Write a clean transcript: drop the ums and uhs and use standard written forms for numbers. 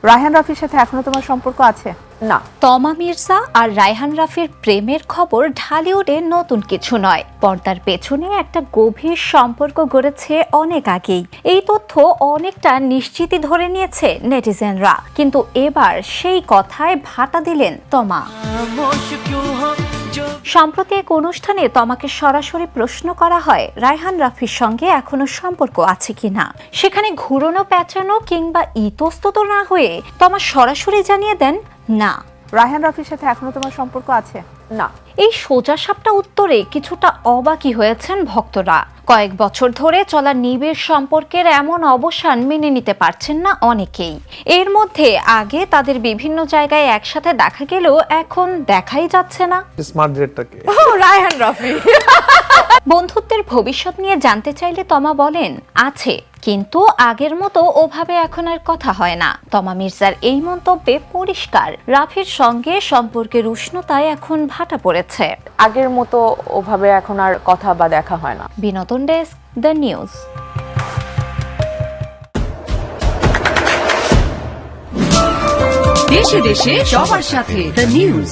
রায়হান রাফির সাথে এখনো তোমার সম্পর্ক আছে? না। তমা মির্জা আর রায়হান রাফির প্রেমের খবর ঢালিউডে নতুন কিছু নয়। পর্দার পেছনে একটা গভীর সম্পর্ক গড়েছে অনেক আগেই। এই তথ্য অনেকটা নিশ্চিতই ধরে নিয়েছে নেটিজেনরা, কিন্তু এবার সেই কথায় ভাটা দিলেন তমা। সম্প্রতি এক অনুষ্ঠানে তমাকে সরাসরি প্রশ্ন করা হয় রায়হান রাফির সঙ্গে এখনো সম্পর্ক আছে কিনা। সেখানে ঘুরোনো পেঁচানো কিংবা ইতস্তত না হয়ে তমা সরাসরি জানিয়ে দেন না। রায়হান রাফির সাথে এখনো তোমার সম্পর্ক আছে? না। এই সোজাসাপটা উত্তরে কিছুটা অবাকই হয়েছেন ভক্তরা। কয়েক বছর ধরে চলা নিবিড় সম্পর্কের এমন অবসান মেনে নিতে পারছেন না অনেকেই। এর মধ্যে আগে তাদের বিভিন্ন জায়গায় একসাথে দেখা গেলেও এখন দেখাই যাচ্ছে না। স্মার্ট জেটটাকে রায়হান রাফি। বন্ধুত্বের ভবিষ্যৎ নিয়ে জানতে চাইলে তমা বলেন আছে, কিন্তু আগের মতো ওভাবে এখন আর কথা হয় না। তমা মির্জার এই মন্তব্যে পরিষ্কার রাফির সঙ্গে সম্পর্কের উষ্ণতায় এখন ভাটা পড়েছে। আগের মতো ওভাবে এখন আর কথা বা দেখা হয় না। বিনোদন ডেস্ক, দ্য নিউজ। দেশে দেশে সবার সাথে দ্য নিউজ।